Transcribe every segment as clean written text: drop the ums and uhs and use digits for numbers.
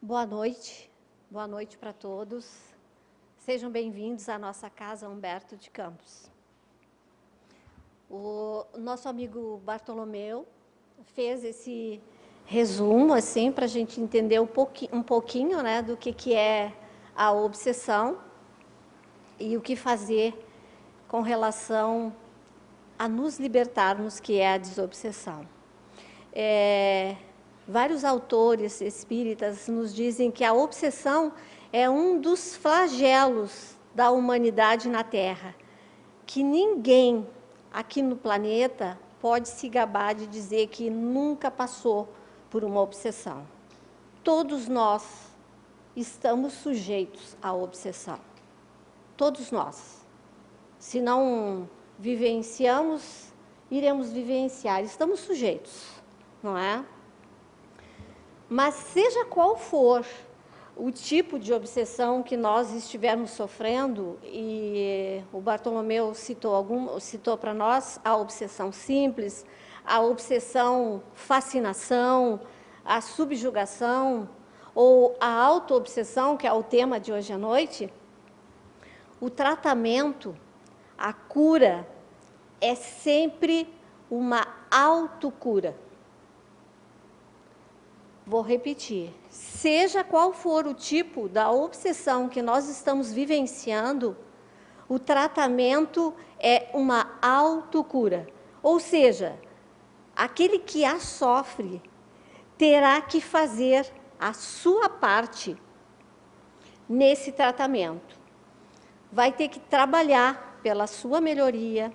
Boa noite para todos. Sejam bem-vindos à nossa Casa Humberto de Campos. O nosso amigo Bartolomeu fez esse resumo, assim, para a gente entender um pouquinho, né, do que é a obsessão e o que fazer com relação a nos libertarmos, que é a desobsessão. Vários autores espíritas nos dizem que a obsessão é um dos flagelos da humanidade na Terra, que ninguém aqui no planeta pode se gabar de dizer que nunca passou por uma obsessão. Todos nós estamos sujeitos à obsessão. Todos nós. Se não vivenciamos, iremos vivenciar. Estamos sujeitos, não é? Mas seja qual for o tipo de obsessão que nós estivermos sofrendo, e o Bartolomeu citou para nós a obsessão simples, a obsessão fascinação, a subjugação ou a auto-obsessão, que é o tema de hoje à noite, o tratamento, a cura, é sempre uma autocura. Vou repetir, seja qual for o tipo da obsessão que nós estamos vivenciando, o tratamento é uma autocura. Ou seja, aquele que a sofre terá que fazer a sua parte nesse tratamento. Vai ter que trabalhar pela sua melhoria,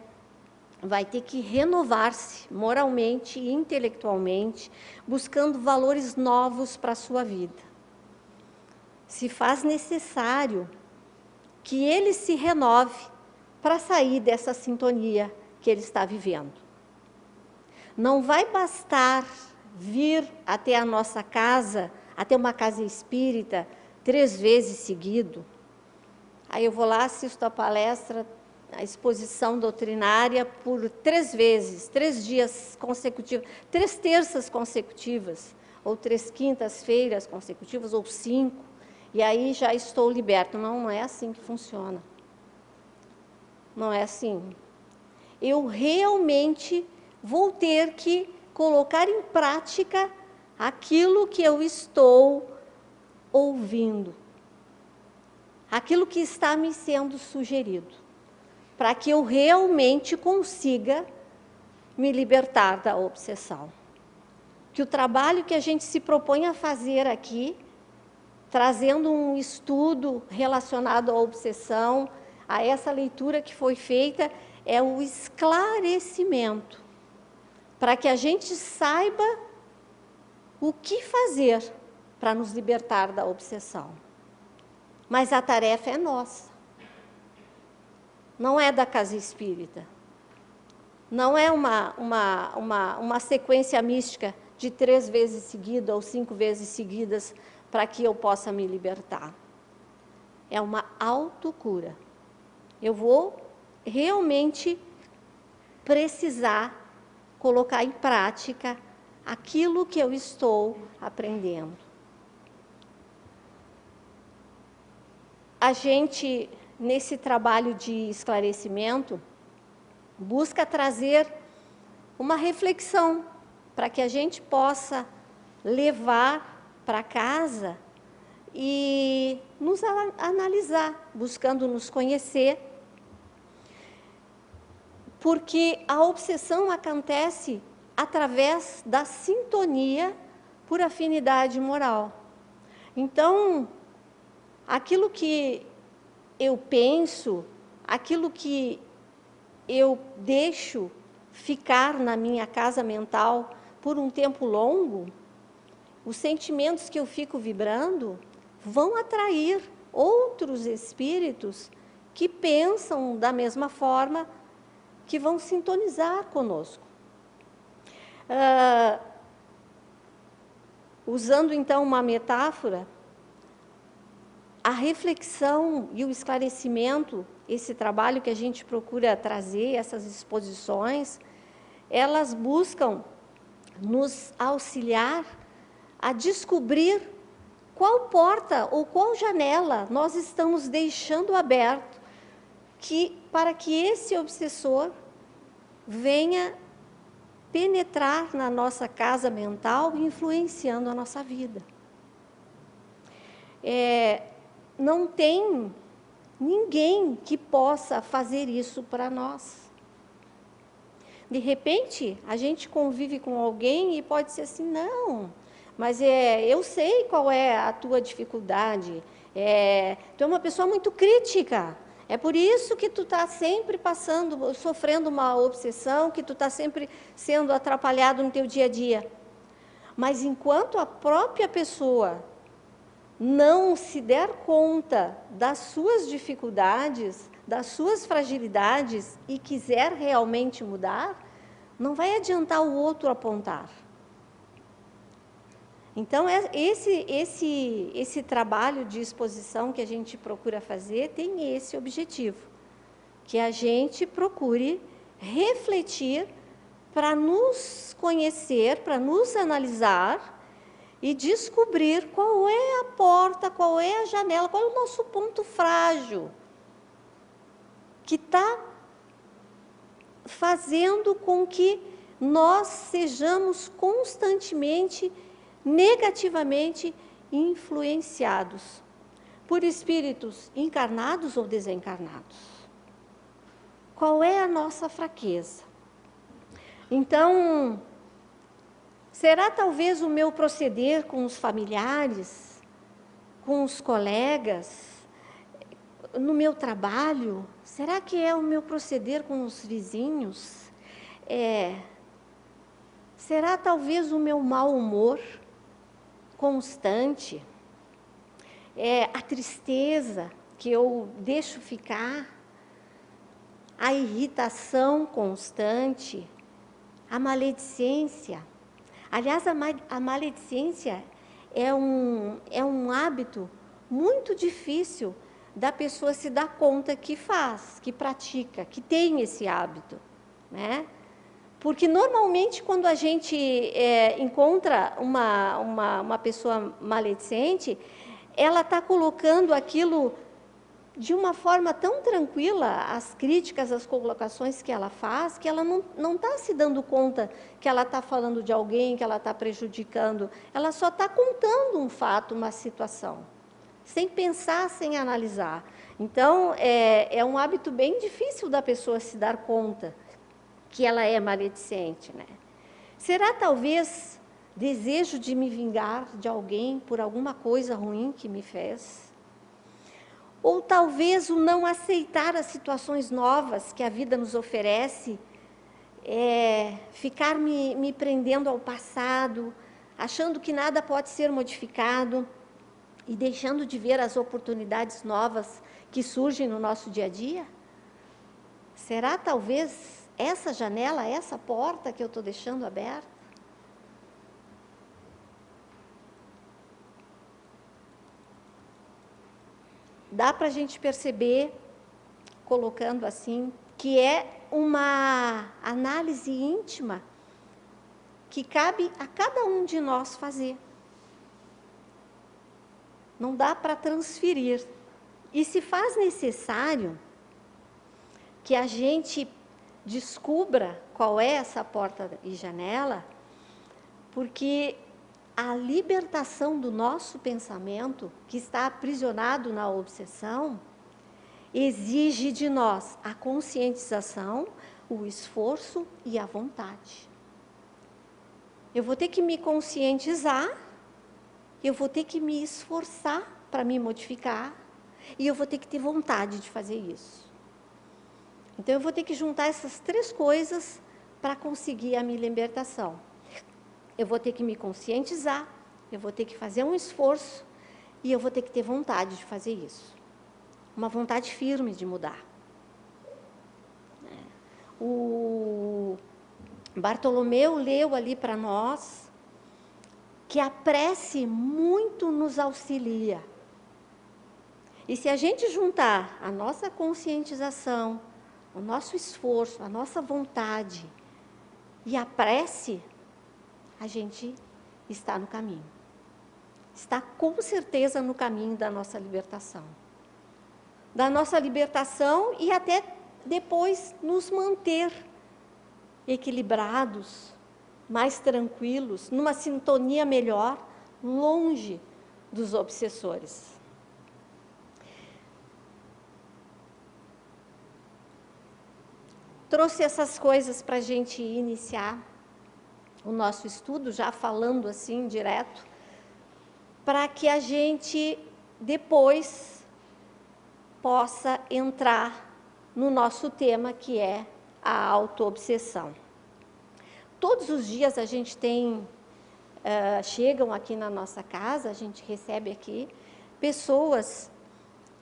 vai ter que renovar-se moralmente e intelectualmente, buscando valores novos para a sua vida. Se faz necessário que ele se renove para sair dessa sintonia que ele está vivendo. Não vai bastar vir até a nossa casa, até uma casa espírita, 3 vezes seguido. Aí eu vou lá, assisto a palestra, a exposição doutrinária por 3 vezes, 3 dias consecutivos, 3 terças consecutivas, ou 3 quintas-feiras consecutivas, ou 5, e aí já estou liberto. Não é assim que funciona. Não é assim. Eu realmente vou ter que colocar em prática aquilo que eu estou ouvindo, aquilo que está me sendo sugerido, para que eu realmente consiga me libertar da obsessão. Que o trabalho que a gente se propõe a fazer aqui, trazendo um estudo relacionado à obsessão, a essa leitura que foi feita, é o esclarecimento, para que a gente saiba o que fazer para nos libertar da obsessão. Mas a tarefa é nossa. Não é da casa espírita. Não é uma sequência mística de 3 vezes seguidas ou 5 vezes seguidas para que eu possa me libertar. É uma autocura. Eu vou realmente precisar colocar em prática aquilo que eu estou aprendendo. A gente, nesse trabalho de esclarecimento, busca trazer uma reflexão para que a gente possa levar para casa e nos analisar, buscando nos conhecer, porque a obsessão acontece através da sintonia por afinidade moral. Então, aquilo que eu penso, aquilo que eu deixo ficar na minha casa mental por um tempo longo, os sentimentos que eu fico vibrando vão atrair outros espíritos que pensam da mesma forma, que vão sintonizar conosco. Usando, então, uma metáfora, a reflexão e o esclarecimento, esse trabalho que a gente procura trazer, essas exposições, elas buscam nos auxiliar a descobrir qual porta ou qual janela nós estamos deixando aberto para que esse obsessor venha penetrar na nossa casa mental, influenciando a nossa vida. Não tem ninguém que possa fazer isso para nós. De repente, a gente convive com alguém e pode ser assim, não, mas eu sei qual é a tua dificuldade, tu é uma pessoa muito crítica, é por isso que tu está sempre sofrendo uma obsessão, que tu está sempre sendo atrapalhado no teu dia a dia. Mas enquanto a própria pessoa não se der conta das suas dificuldades, das suas fragilidades e quiser realmente mudar, não vai adiantar o outro apontar. Então, esse trabalho de exposição que a gente procura fazer tem esse objetivo, que a gente procure refletir para nos conhecer, para nos analisar e descobrir qual é a porta, qual é a janela, qual é o nosso ponto frágil que está fazendo com que nós sejamos constantemente, negativamente influenciados por espíritos encarnados ou desencarnados. Qual é a nossa fraqueza? Então, será talvez o meu proceder com os familiares, com os colegas, no meu trabalho? Será que é o meu proceder com os vizinhos? Será talvez o meu mau humor constante? A tristeza que eu deixo ficar? A irritação constante? A maledicência? Aliás, a maledicência é um hábito muito difícil da pessoa se dar conta que faz, que pratica, que tem esse hábito, né? Porque, normalmente, quando a gente encontra uma pessoa maledicente, ela está colocando aquilo de uma forma tão tranquila, as críticas, as colocações que ela faz, que ela não está se dando conta que ela está falando de alguém, que ela está prejudicando. Ela só está contando um fato, uma situação, sem pensar, sem analisar. Então, é um hábito bem difícil da pessoa se dar conta que ela é maledicente, né? Será talvez desejo de me vingar de alguém por alguma coisa ruim que me fez? Ou talvez o não aceitar as situações novas que a vida nos oferece, ficar me prendendo ao passado, achando que nada pode ser modificado e deixando de ver as oportunidades novas que surgem no nosso dia a dia? Será talvez essa janela, essa porta que eu estou deixando aberta? Dá para a gente perceber, colocando assim, que é uma análise íntima que cabe a cada um de nós fazer. Não dá para transferir. E se faz necessário que a gente descubra qual é essa porta e janela, porque a libertação do nosso pensamento, que está aprisionado na obsessão, exige de nós a conscientização, o esforço e a vontade. Eu vou ter que me conscientizar, eu vou ter que me esforçar para me modificar, e eu vou ter que ter vontade de fazer isso. Então, eu vou ter que juntar essas três coisas para conseguir a minha libertação. Eu vou ter que me conscientizar, eu vou ter que fazer um esforço e eu vou ter que ter vontade de fazer isso. Uma vontade firme de mudar. O Bartolomeu leu ali para nós que a prece muito nos auxilia. E se a gente juntar a nossa conscientização, o nosso esforço, a nossa vontade e a prece, a gente está no caminho. está com certeza no caminho da nossa libertação. Da nossa libertação e até depois nos manter equilibrados, mais tranquilos, numa sintonia melhor, longe dos obsessores. Trouxe essas coisas para a gente iniciar o nosso estudo, já falando assim direto, para que a gente depois possa entrar no nosso tema, que é a autoobsessão. Todos os dias a gente tem, chegam aqui na nossa casa, a gente recebe aqui pessoas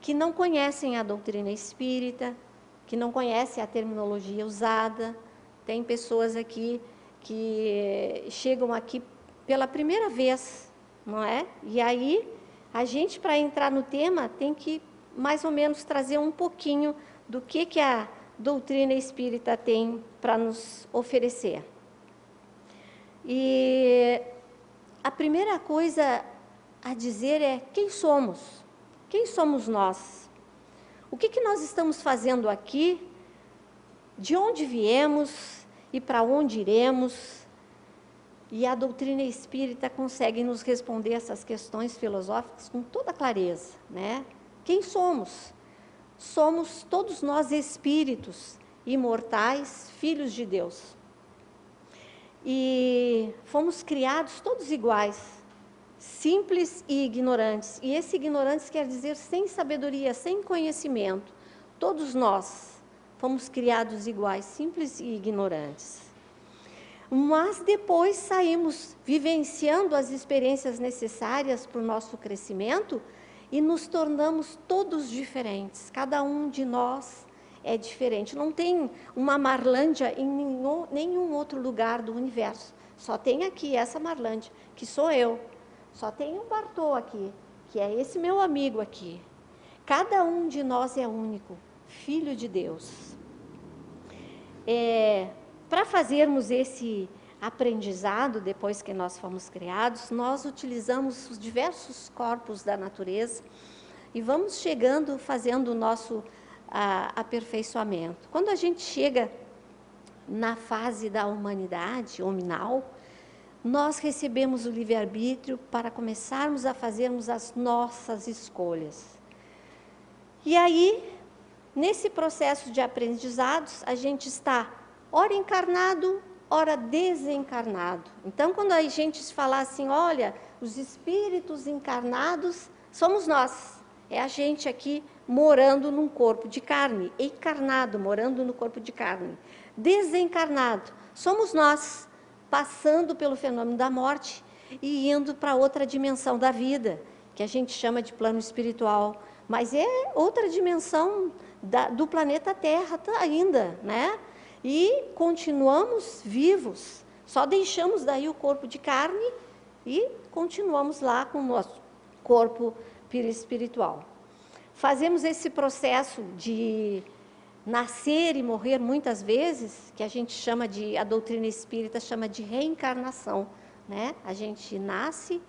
que não conhecem a doutrina espírita, que não conhecem a terminologia usada. Tem pessoas aqui que chegam aqui pela primeira vez, não é? E aí, a gente, para entrar no tema, tem que mais ou menos trazer um pouquinho do que a doutrina espírita tem para nos oferecer. E a primeira coisa a dizer é quem somos? Quem somos nós? O que nós estamos fazendo aqui? De onde viemos e para onde iremos? E a doutrina espírita consegue nos responder essas questões filosóficas com toda clareza, né? Quem somos? Somos todos nós espíritos imortais, filhos de Deus. E fomos criados todos iguais, simples e ignorantes. E esse ignorantes quer dizer sem sabedoria, sem conhecimento. Todos nós fomos criados iguais, simples e ignorantes. Mas depois saímos vivenciando as experiências necessárias para o nosso crescimento e nos tornamos todos diferentes. Cada um de nós é diferente. Não tem uma Marlândia em nenhum outro lugar do universo. Só tem aqui essa Marlândia, que sou eu. Só tem um Bartô aqui, que é esse meu amigo aqui. Cada um de nós é único, filho de Deus. Para fazermos esse aprendizado, depois que nós fomos criados, nós utilizamos os diversos corpos da natureza e vamos chegando, fazendo o nosso aperfeiçoamento. Quando a gente chega na fase da humanidade, hominal, nós recebemos o livre-arbítrio para começarmos a fazermos as nossas escolhas. E aí, nesse processo de aprendizados, a gente está ora encarnado, ora desencarnado. Então, quando a gente fala assim, olha, os espíritos encarnados somos nós. É a gente aqui morando num corpo de carne, encarnado, morando no corpo de carne. Desencarnado, somos nós, passando pelo fenômeno da morte e indo para outra dimensão da vida, que a gente chama de plano espiritual. Mas é outra dimensão do planeta Terra ainda, né? E continuamos vivos, só deixamos daí o corpo de carne e continuamos lá com o nosso corpo espiritual. Fazemos esse processo de nascer e morrer muitas vezes, que a gente chama a doutrina espírita chama de reencarnação, né? A gente nasce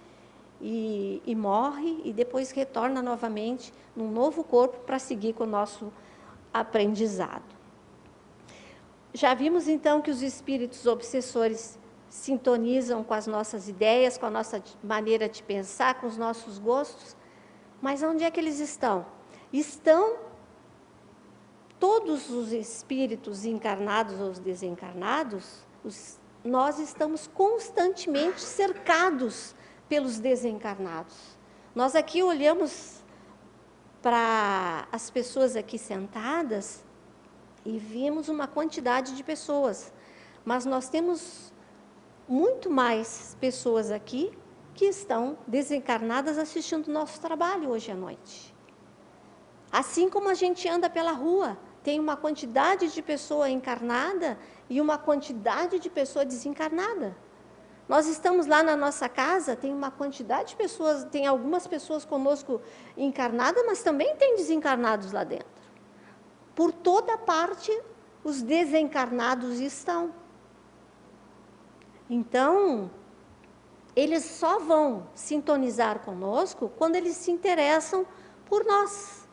e morre e depois retorna novamente num novo corpo para seguir com o nosso aprendizado. Já vimos então que os espíritos obsessores sintonizam com as nossas ideias, com a nossa maneira de pensar, com os nossos gostos, mas onde é que eles estão? Estão todos os espíritos encarnados ou desencarnados, nós estamos constantemente cercados pelos desencarnados. Nós aqui olhamos para as pessoas aqui sentadas e vimos uma quantidade de pessoas, mas nós temos muito mais pessoas aqui que estão desencarnadas assistindo o nosso trabalho hoje à noite. Assim como a gente anda pela rua, tem uma quantidade de pessoa encarnada e uma quantidade de pessoa desencarnada. Nós estamos lá na nossa casa, tem uma quantidade de pessoas, tem algumas pessoas conosco encarnadas, mas também tem desencarnados lá dentro. Por toda parte, os desencarnados estão. Então, eles só vão sintonizar conosco quando eles se interessam por nós.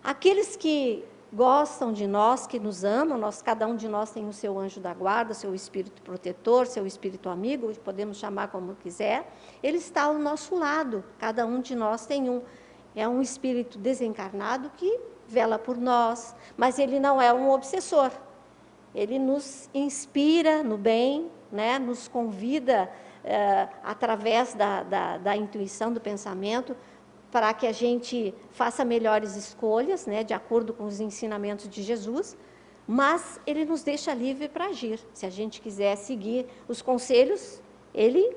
Aqueles que gostam de nós, que nos amam, cada um de nós tem o seu anjo da guarda, seu espírito protetor, seu espírito amigo, podemos chamar como quiser, ele está ao nosso lado, cada um de nós tem um. É um espírito desencarnado que vela por nós, mas ele não é um obsessor. Ele nos inspira no bem, né? Nos convida, através da intuição, do pensamento, para que a gente faça melhores escolhas, né? De acordo com os ensinamentos de Jesus, mas ele nos deixa livre para agir. Se a gente quiser seguir os conselhos, ele,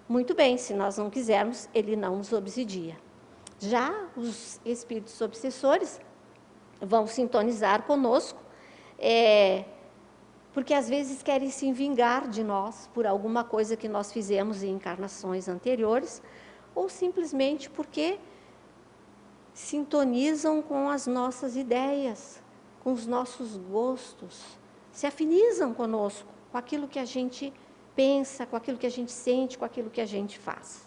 muito bem, se nós não quisermos, ele não nos obsidia. Já os espíritos obsessores vão sintonizar conosco, porque às vezes querem se vingar de nós por alguma coisa que nós fizemos em encarnações anteriores, ou simplesmente porque sintonizam com as nossas ideias, com os nossos gostos, se afinizam conosco, com aquilo que a gente pensa, com aquilo que a gente sente, com aquilo que a gente faz.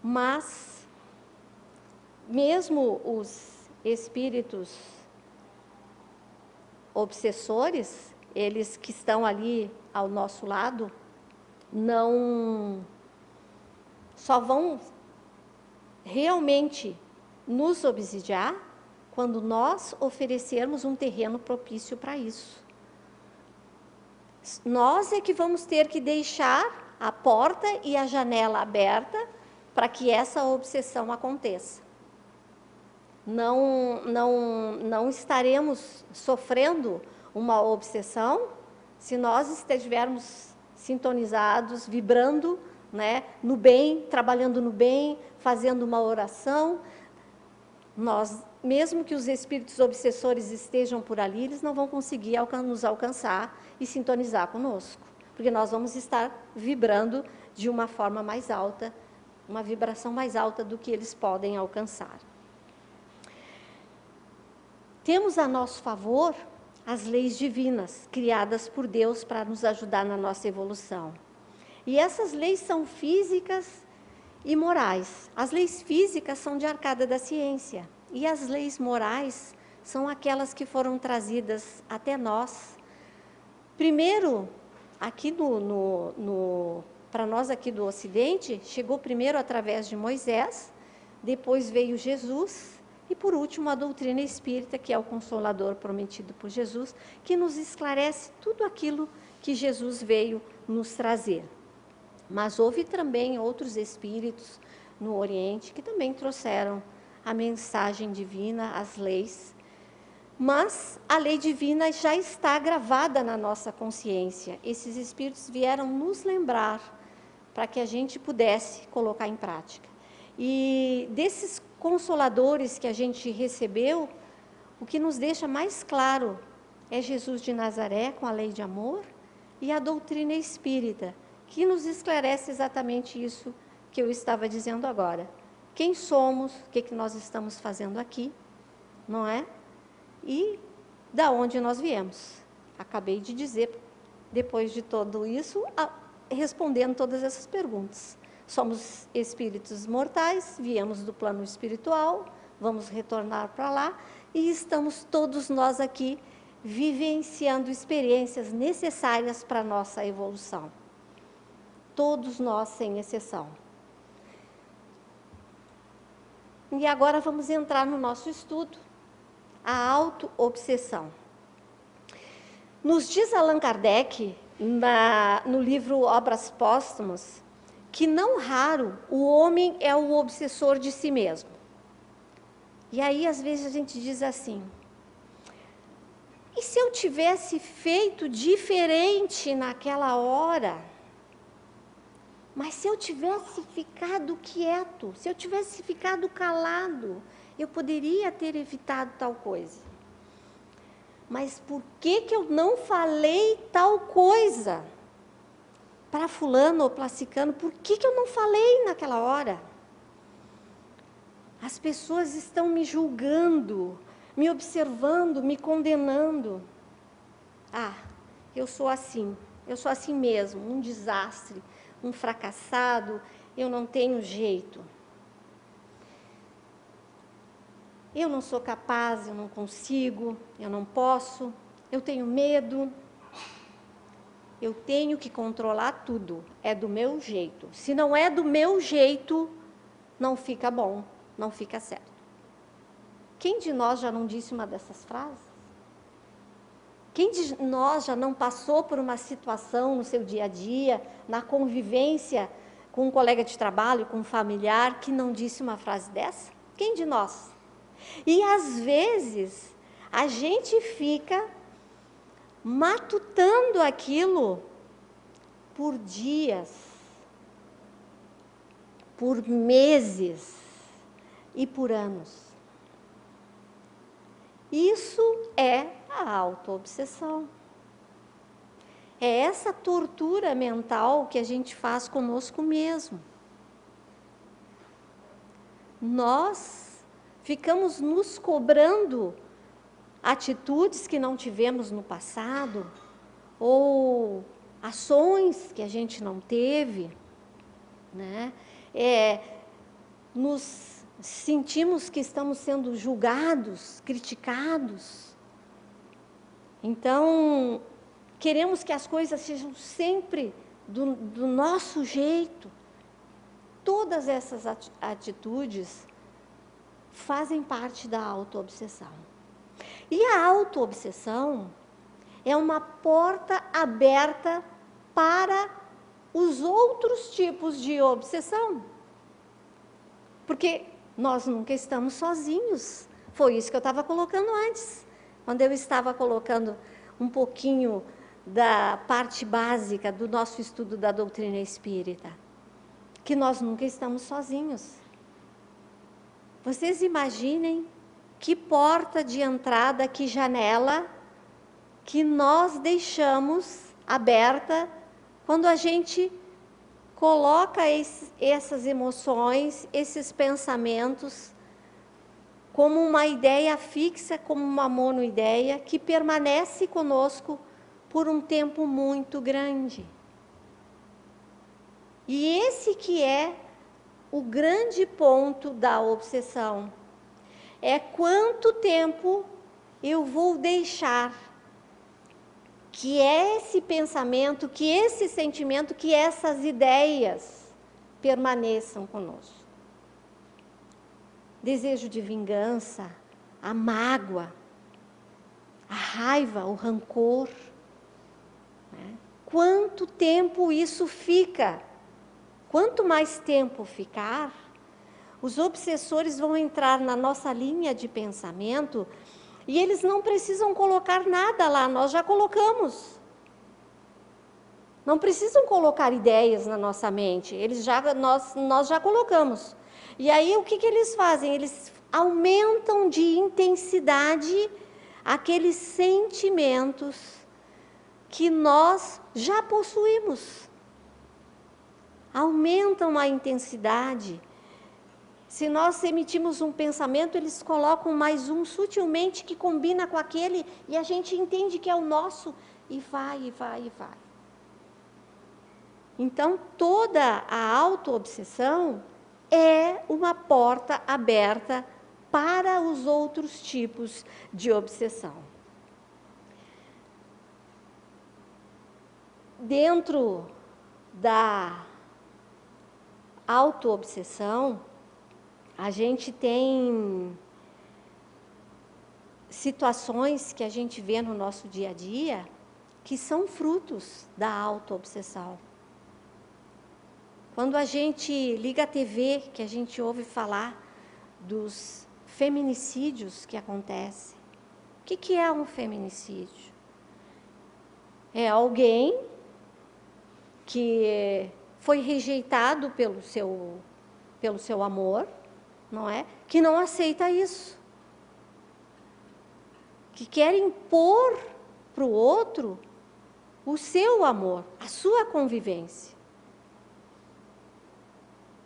Mas, mesmo os espíritos obsessores, eles que estão ali ao nosso lado, não só vão realmente nos obsidiar quando nós oferecermos um terreno propício para isso. Nós é que vamos ter que deixar a porta e a janela aberta para que essa obsessão aconteça. Não estaremos sofrendo uma obsessão se nós estivermos sintonizados, vibrando, né, no bem, trabalhando no bem, fazendo uma oração. Nós, mesmo que os espíritos obsessores estejam por ali, eles não vão conseguir nos alcançar e sintonizar conosco, porque nós vamos estar vibrando de uma forma mais alta, uma vibração mais alta do que eles podem alcançar. Temos a nosso favor as leis divinas, criadas por Deus para nos ajudar na nossa evolução. E essas leis são físicas e morais. As leis físicas são de arcada da ciência, e as leis morais são aquelas que foram trazidas até nós. Primeiro, aqui para nós aqui do Ocidente, chegou primeiro através de Moisés, depois veio Jesus, e por último a doutrina espírita, que é o Consolador prometido por Jesus, que nos esclarece tudo aquilo que Jesus veio nos trazer. Mas houve também outros espíritos no Oriente que também trouxeram a mensagem divina, as leis. Mas a lei divina já está gravada na nossa consciência. Esses espíritos vieram nos lembrar para que a gente pudesse colocar em prática. E desses consoladores que a gente recebeu, o que nos deixa mais claro é Jesus de Nazaré com a lei de amor e a doutrina espírita, que nos esclarece exatamente isso que eu estava dizendo agora. Quem somos, o que nós estamos fazendo aqui, não é? E da onde nós viemos. Acabei de dizer, depois de tudo isso, respondendo todas essas perguntas. Somos espíritos mortais, viemos do plano espiritual, vamos retornar para lá, e estamos todos nós aqui vivenciando experiências necessárias para a nossa evolução. Todos nós, sem exceção. E agora vamos entrar no nosso estudo, a auto-obsessão. Nos diz Allan Kardec, no livro Obras Póstumas, que não raro o homem é o obsessor de si mesmo. E aí, às vezes, a gente diz assim, e se eu tivesse feito diferente naquela hora? Mas se eu tivesse ficado quieto, se eu tivesse ficado calado, eu poderia ter evitado tal coisa. Mas por que eu não falei tal coisa? Para fulano ou para ciclano, por que eu não falei naquela hora? As pessoas estão me julgando, me observando, me condenando. eu sou assim mesmo, um desastre, um fracassado, eu não tenho jeito. Eu não sou capaz, eu não consigo, eu não posso, eu tenho medo. Eu tenho que controlar tudo, é do meu jeito. Se não é do meu jeito, não fica bom, não fica certo. Quem de nós já não disse uma dessas frases? Quem de nós já não passou por uma situação no seu dia a dia, na convivência com um colega de trabalho, com um familiar, que não disse uma frase dessa? Quem de nós? E às vezes a gente fica matutando aquilo por dias, por meses e por anos. Isso é a autoobsessão. É essa tortura mental que a gente faz conosco mesmo. Nós ficamos nos cobrando atitudes que não tivemos no passado, ou ações que a gente não teve, né? Nos sentimos que estamos sendo julgados, criticados. Então, queremos que as coisas sejam sempre do nosso jeito. Todas essas atitudes fazem parte da autoobsessão. E a autoobsessão é uma porta aberta para os outros tipos de obsessão. Porque nós nunca estamos sozinhos. Foi isso que eu estava colocando antes. Quando eu estava colocando um pouquinho da parte básica do nosso estudo da doutrina espírita. Que nós nunca estamos sozinhos. Vocês imaginem que porta de entrada, que janela que nós deixamos aberta quando a gente coloca essas emoções, esses pensamentos como uma ideia fixa, como uma monoideia que permanece conosco por um tempo muito grande. E esse que é o grande ponto da obsessão. É quanto tempo eu vou deixar que esse pensamento, que esse sentimento, que essas ideias permaneçam conosco. Desejo de vingança, a mágoa, a raiva, o rancor. Né? Quanto tempo isso fica? Quanto mais tempo ficar, os obsessores vão entrar na nossa linha de pensamento e eles não precisam colocar nada lá, nós já colocamos. Não precisam colocar ideias na nossa mente, nós já colocamos. E aí o que eles fazem? Eles aumentam de intensidade aqueles sentimentos que nós já possuímos. Aumentam a intensidade. Se nós emitimos um pensamento, eles colocam mais um sutilmente que combina com aquele e a gente entende que é o nosso e vai, e vai, e vai. Então, toda a autoobsessão é uma porta aberta para os outros tipos de obsessão. Dentro da autoobsessão, a gente tem situações que a gente vê no nosso dia a dia que são frutos da autoobsessão. Quando a gente liga a TV, que a gente ouve falar dos feminicídios que acontecem. O que é um feminicídio? É alguém que foi rejeitado pelo seu amor, não é? Que não aceita isso. Que quer impor para o outro o seu amor, a sua convivência.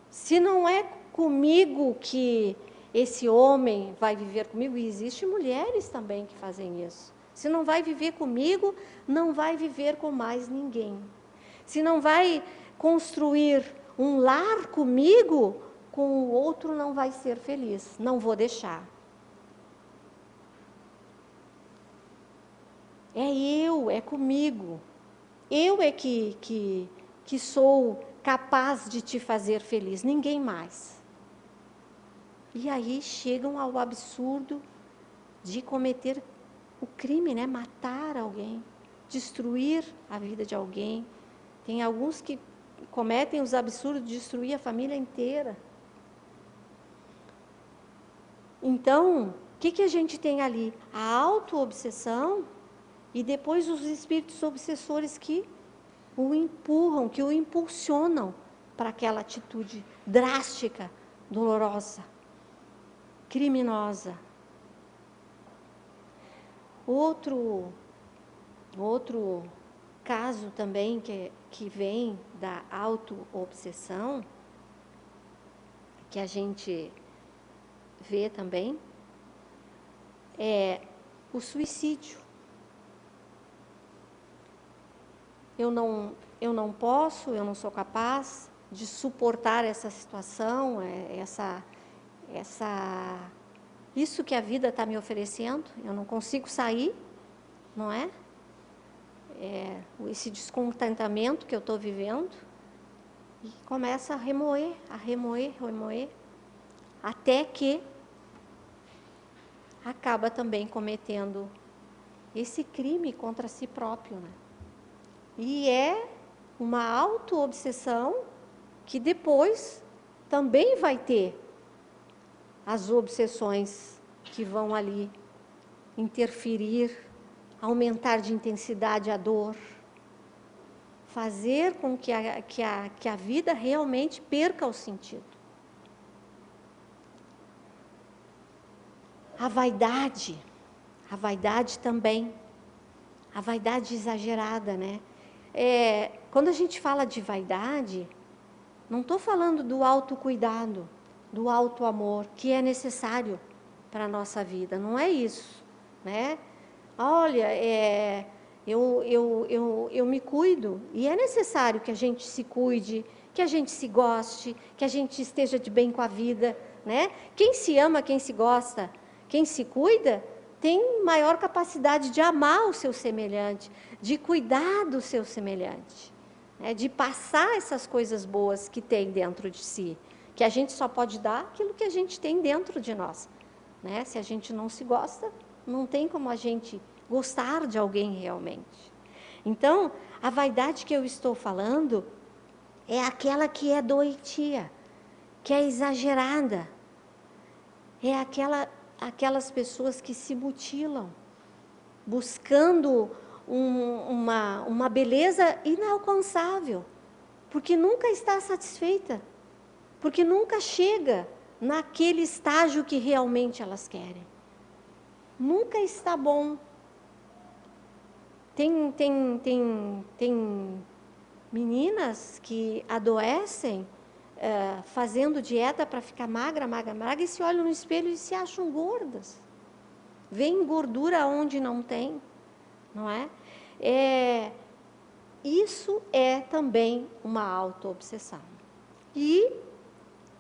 Se não é comigo que esse homem vai viver comigo, e existem mulheres também que fazem isso. Se não vai viver comigo, não vai viver com mais ninguém. Se não vai construir um lar comigo, com o outro não vai ser feliz. Não vou deixar. É eu, é comigo. Eu é que sou capaz de te fazer feliz, ninguém mais. E aí chegam ao absurdo de cometer o crime, né? Matar alguém, destruir a vida de alguém. Tem alguns que cometem os absurdos de destruir a família inteira. Então, o que a gente tem ali? A auto-obsessão e depois os espíritos obsessores que o empurram, que o impulsionam para aquela atitude drástica, dolorosa, criminosa. Outro caso também que vem da auto-obsessão, que a gente vê também, é o suicídio. Eu não posso, eu não sou capaz de suportar essa situação, isso que a vida está me oferecendo, eu não consigo sair, não é? Esse descontentamento que eu estou vivendo, e começa a remoer, até que acaba também cometendo esse crime contra si próprio, né? E é uma auto-obsessão que depois também vai ter as obsessões que vão ali interferir, aumentar de intensidade a dor, fazer com que a vida realmente perca o sentido. A vaidade também, a vaidade exagerada, né? Quando a gente fala de vaidade, não estou falando do autocuidado, do autoamor, que é necessário para a nossa vida, não é isso, né? Olha, eu me cuido, e é necessário que a gente se cuide, que a gente se goste, que a gente esteja de bem com a vida, né? Quem se ama, quem se gosta, quem se cuida, tem maior capacidade de amar o seu semelhante, de cuidar do seu semelhante, né? De passar essas coisas boas que tem dentro de si, que a gente só pode dar aquilo que a gente tem dentro de nós, né? Se a gente não se gosta, não tem como a gente gostar de alguém realmente. Então, a vaidade que eu estou falando é aquela que é doentia, que é exagerada, é aquelas pessoas que se mutilam, buscando uma beleza inalcançável, porque nunca está satisfeita, porque nunca chega naquele estágio que realmente elas querem. Nunca está bom. Tem meninas que adoecem fazendo dieta para ficar magra, e se olham no espelho e se acham gordas. Vem gordura onde não tem, não é? Isso é também uma auto-obsessão. E,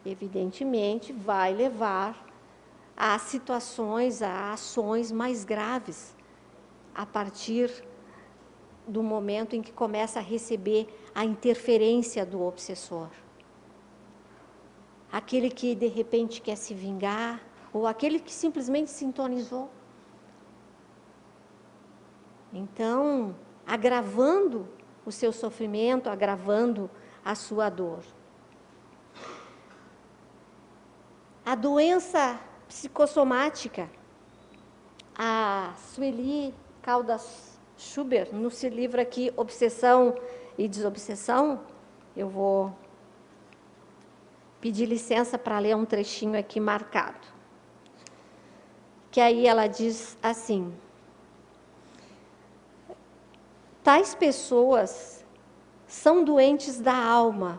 evidentemente, vai levar a situações, a ações mais graves, a partir do momento em que começa a receber a interferência do obsessor. Aquele que, de repente, quer se vingar, ou aquele que simplesmente sintonizou. Então, agravando o seu sofrimento, agravando a sua dor. A doença psicossomática, a Sueli Caldas Schubert, no seu livro aqui, Obsessão e Desobsessão, eu vou pedir licença para ler um trechinho aqui marcado. Que aí ela diz assim: tais pessoas são doentes da alma,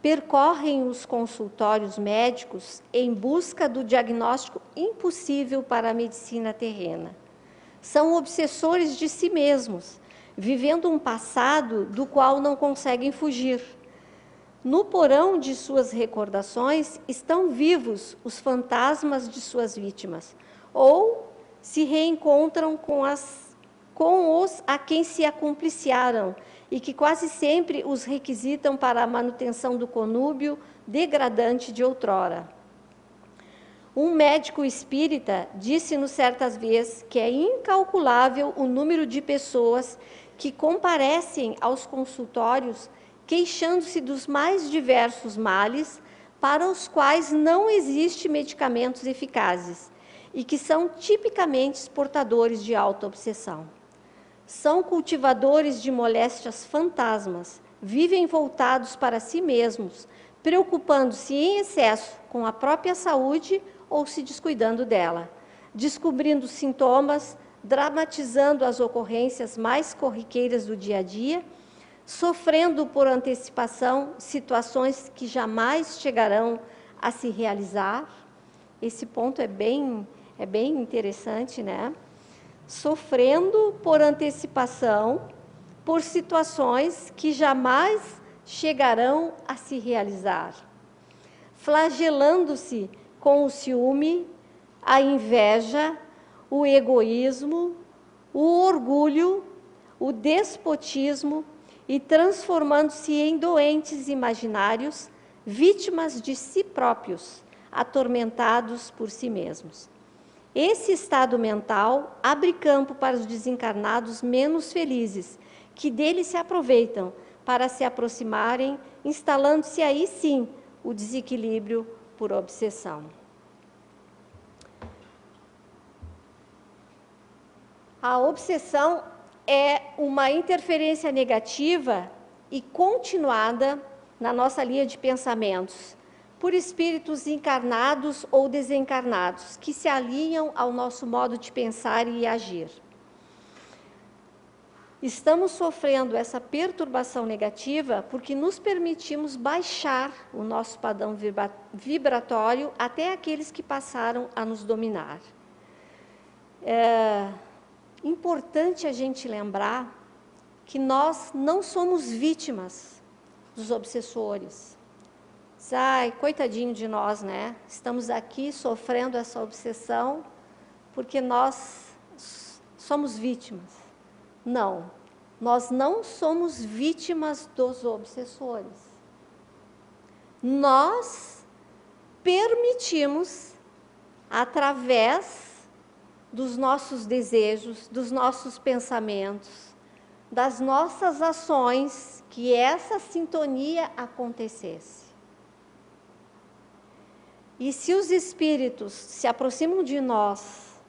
percorrem os consultórios médicos em busca do diagnóstico impossível para a medicina terrena. São obsessores de si mesmos, vivendo um passado do qual não conseguem fugir. No porão de suas recordações estão vivos os fantasmas de suas vítimas, ou se reencontram com os a quem se acumpliciaram e que quase sempre os requisitam para a manutenção do conúbio degradante de outrora. Um médico espírita disse-nos certas vezes que é incalculável o número de pessoas que comparecem aos consultórios queixando-se dos mais diversos males para os quais não existem medicamentos eficazes e que são tipicamente portadores de autoobsessão. São cultivadores de moléstias fantasmas, vivem voltados para si mesmos, preocupando-se em excesso com a própria saúde ou se descuidando dela, descobrindo sintomas, dramatizando as ocorrências mais corriqueiras do dia a dia, sofrendo por antecipação situações que jamais chegarão a se realizar. Esse ponto é bem interessante, né? Sofrendo por antecipação por situações que jamais chegarão a se realizar, flagelando-se com o ciúme, a inveja, o egoísmo, o orgulho, o despotismo e transformando-se em doentes imaginários, vítimas de si próprios, atormentados por si mesmos. Esse estado mental abre campo para os desencarnados menos felizes, que dele se aproveitam para se aproximarem, instalando-se aí sim o desequilíbrio por obsessão. A obsessão é uma interferência negativa e continuada na nossa linha de pensamentos, por espíritos encarnados ou desencarnados, que se alinham ao nosso modo de pensar e agir. Estamos sofrendo essa perturbação negativa porque nos permitimos baixar o nosso padrão vibratório até aqueles que passaram a nos dominar. É importante a gente lembrar que nós não somos vítimas dos obsessores. Ai, coitadinho de nós, né? Estamos aqui sofrendo essa obsessão porque nós somos vítimas. Não, nós não somos vítimas dos obsessores. Nós permitimos, através dos nossos desejos, dos nossos pensamentos, das nossas ações, que essa sintonia acontecesse. E se os espíritos se aproximam de nós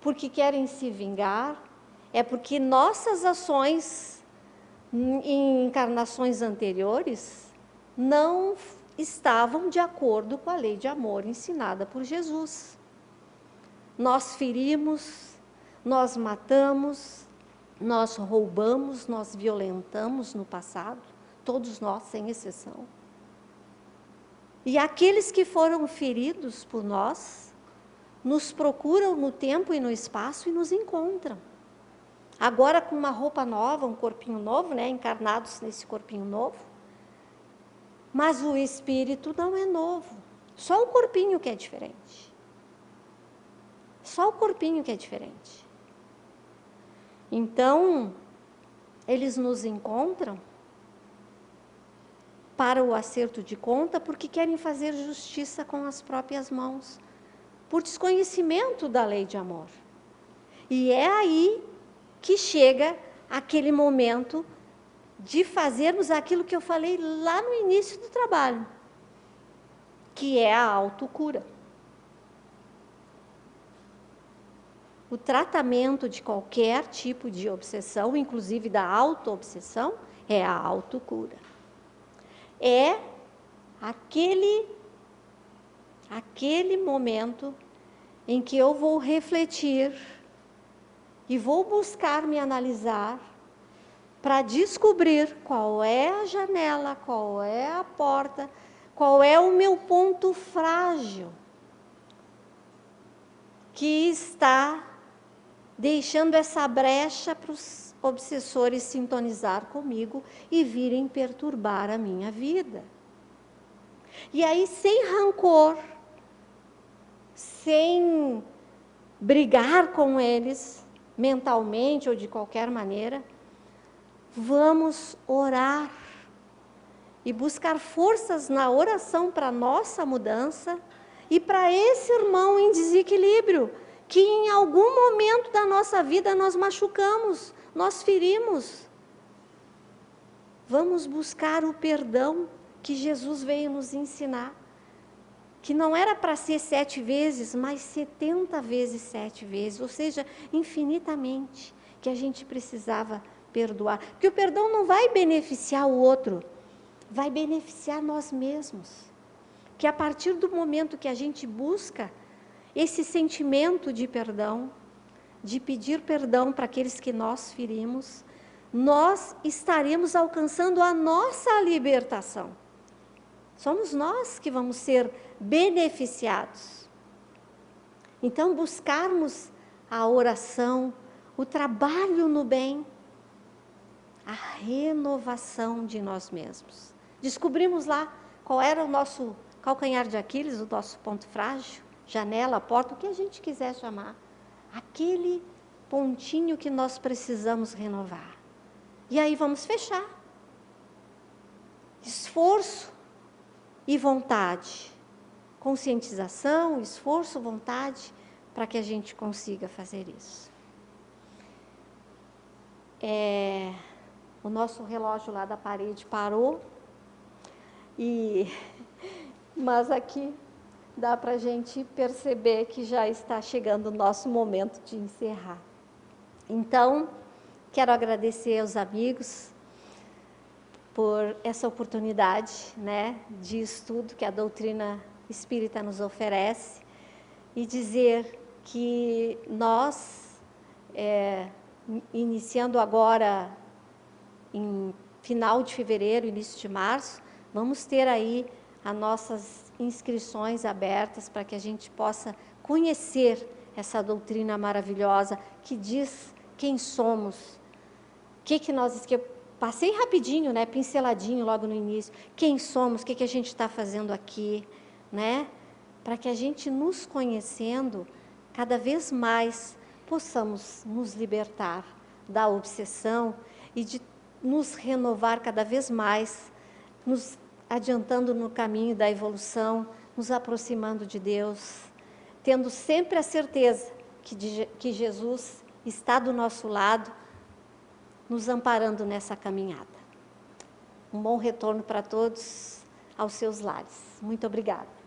porque querem se vingar, é porque nossas ações em encarnações anteriores não estavam de acordo com a lei de amor ensinada por Jesus. Nós ferimos, nós matamos, nós roubamos, nós violentamos no passado, todos nós, sem exceção. E aqueles que foram feridos por nós, nos procuram no tempo e no espaço e nos encontram. Agora com uma roupa nova, um corpinho novo, né, encarnados nesse corpinho novo. Mas o espírito não é novo, só o corpinho que é diferente. Só o corpinho que é diferente. Então, eles nos encontram para o acerto de conta porque querem fazer justiça com as próprias mãos, por desconhecimento da lei de amor. E é aí que chega aquele momento de fazermos aquilo que eu falei lá no início do trabalho, que é a autocura. O tratamento de qualquer tipo de obsessão, inclusive da autoobsessão, é a autocura. É aquele momento em que eu vou refletir e vou buscar me analisar para descobrir qual é a janela, qual é a porta, qual é o meu ponto frágil que está deixando essa brecha para os obsessores sintonizar comigo e virem perturbar a minha vida. E aí, sem rancor, sem brigar com eles, mentalmente ou de qualquer maneira, vamos orar e buscar forças na oração para a nossa mudança e para esse irmão em desequilíbrio, que em algum momento da nossa vida nós machucamos, nós ferimos. Vamos buscar o perdão que Jesus veio nos ensinar, que não era para ser 7 vezes, mas 70 vezes 7 vezes, ou seja, infinitamente, que a gente precisava perdoar. Porque o perdão não vai beneficiar o outro, vai beneficiar nós mesmos. Que a partir do momento que a gente busca esse sentimento de perdão, de pedir perdão para aqueles que nós ferimos, nós estaremos alcançando a nossa libertação. Somos nós que vamos ser beneficiados. Então, buscarmos a oração, o trabalho no bem, a renovação de nós mesmos. Descobrimos lá qual era o nosso calcanhar de Aquiles, o nosso ponto frágil, janela, porta, o que a gente quiser chamar. Aquele pontinho que nós precisamos renovar. E aí vamos fechar. Esforço e vontade. Conscientização, esforço, vontade, para que a gente consiga fazer isso. O nosso relógio lá da parede parou, mas aqui dá para a gente perceber que já está chegando o nosso momento de encerrar. Então, quero agradecer aos amigos por essa oportunidade, né, de estudo que a doutrina espírita nos oferece e dizer que nós, iniciando agora em final de fevereiro, início de março, vamos ter aí as nossas inscrições abertas para que a gente possa conhecer essa doutrina maravilhosa que diz quem somos, que eu passei rapidinho, né, pinceladinho logo no início, quem somos, o que a gente está fazendo aqui, né, para que a gente, nos conhecendo, cada vez mais possamos nos libertar da obsessão e de nos renovar cada vez mais, nos adiantando no caminho da evolução, nos aproximando de Deus, tendo sempre a certeza que Jesus está do nosso lado, nos amparando nessa caminhada. Um bom retorno para todos aos seus lares. Muito obrigada.